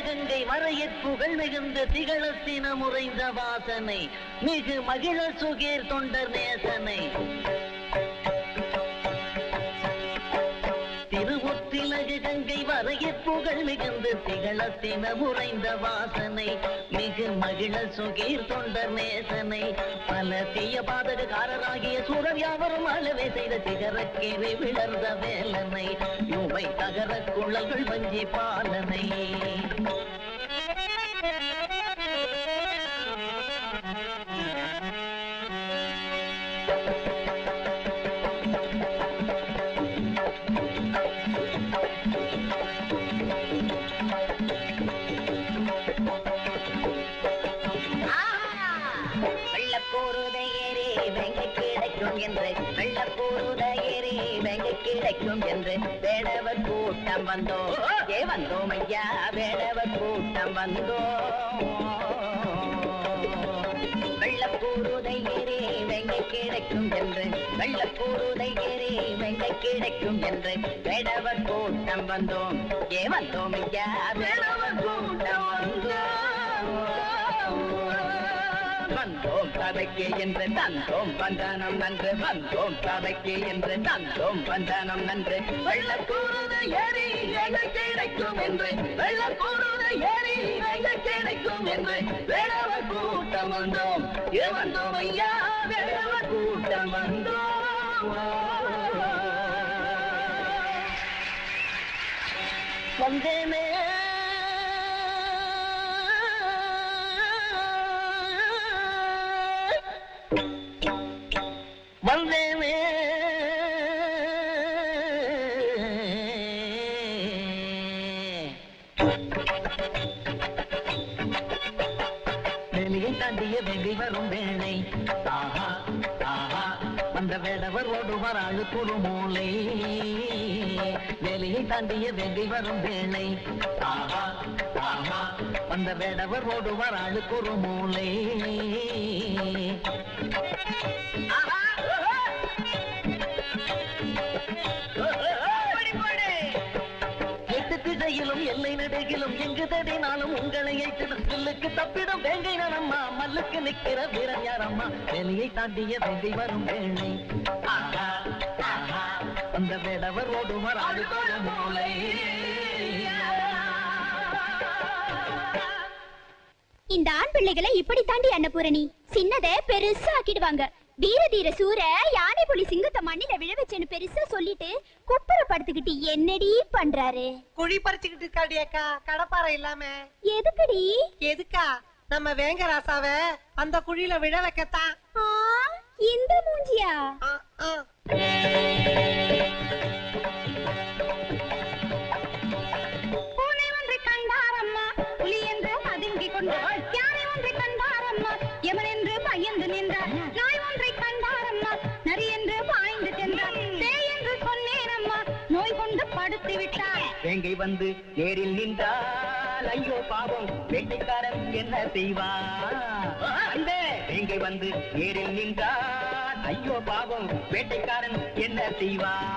கங்கை மறையற் புகழ் மிகுந்த திகழத்தின முறைந்த வாசனை மிகு மகிழ சுகேர் தொண்டர் நேசனை திருமுற்றிலகு கங்கை வரையற் புகழ் மிகுந்த திகழத்தின முறைந்த வாசனை மிகு மகிழ சுகீர் தொண்டர் நேசனை பல தீய பாதகக்காரராகிய சூரர் யாவரும் அளவே செய்த சிகரக்கேறி விளர்ந்த வேலனை யுவை தகர குழல்கள் வஞ்சி பாலனை கிடைக்கும் என்று வேடவர் கூட்டம் வந்தோம் வந்தோம் ஐயா வேடவர் கூட்டம் வந்தோம் வெள்ளப்பூருதை ஏறி வெங்கை கிடைக்கும் என்று வெள்ளப்பூருதை ஏறி வெங்கை கிடைக்கும் என்று வேடவர் கூட்டம் வந்தோம் வந்தோம் ஐயா வேடவர் கூட்டம் வந்தோம் சபைக்கு என்று தந்தோம் வந்தனம் நன்று வந்தோம் சபைக்கு என்று தந்தோம் வந்தனம் நன்று வெள்ளக்கூறுது ஏறி எங்கள் கிடைக்கும் என்று வெள்ளக்கூறுது ஏறி எங்கள் கிடைக்கும் என்று வேடவ கூட்டம் வந்தோம் வந்தோம் ஐயா வேடவ கூட்டம் வந்தோம் வந்தேனே வந்தேனே வெளியை தாண்டிய வெங்கை வரும் வேளை ஆஹா ஆஹா வந்த வேடவர் ஓடுவார் அழுக்குறு மூளை வெளியை தாண்டிய வெங்கை வரும் வேளை ஆஹா ஆஹா வந்த வேடவர் ஓடுவார் அழுக்குறு மூளை திசையிலும் எல்லை நடையிலும் எங்கு தடினாலும் உங்களை சொல்லுக்கு தப்பிடும் வேங்கை நரம்மா மல்லுக்கு நிற்கிற வீரன் யாரம்மா வெளியை தாண்டிய வெங்கை வரும் வேளை அந்த வேடவர் ஓடுவார் ஆடுகிற மூளை இந்த ஆண் பிள்ளைகளை இப்படி தாண்டி அன்னபூரணி சின்னதை பெருசா ஆக்கிடுவாங்க வீர தீர சூர யானை புலி சிங்கத்தை மண்ணில விழ வச்சேன்னு பெருசா சொல்லிட்டு குப்புற படுத்துக்கிட்டு என்னடி பண்றாரு குழி பறிச்சுக்கிட்டு இருக்காடியாக்கா கடப்பாறை இல்லாம எதுக்குடி எதுக்கா நம்ம வேங்கராசாவ அந்த குழியில விழ வைக்கத்தான் இந்த மூஞ்சியா பூனை ஒன்றை கண்டாரம்மா புலி என்று பதுங்கிக் கொண்டார் யானை ஒன்றை கண்டாரம்மா யமன் என்று பயந்து நின்றார் நாய் ஒன்றை கண்டாரம்மா நரி என்று பாய்ந்து சென்றார் பேய் என்று சொன்னேனம்மா நோய் கொண்டு படுத்து விட்டார் வேங்கை வந்து நேரில் நின்றால் ஐயோ பாவம் வேட்டைக்காரன் என்ன செய்வான் வேங்கை வந்து நேரில் நின்றால் ஐயோ பாவம் வேட்டைக்காரன் என்ன செய்வான்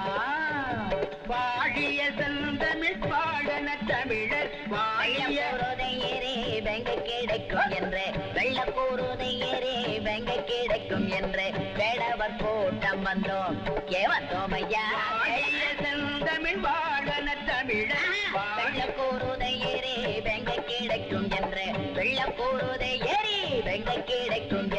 வாழிய செந்தமிழ் பாடன தமிழர் வாழியரோதை ஏறே வெங்கை கிடைக்கும் என்று வெள்ளக்கூறுதை ஏறே வெங்கை கிடைக்கும் என்று வேடவர் கூட்டம் வந்தோம் வந்தோம் ஐயா செந்தமிழ் பாடன தமிழர் வெள்ளக்கூறுதை ஏறே வெங்கை கிடைக்கும் என்று வெள்ளக்கூறுதை ஏறி வெங்கை கிடைக்கும்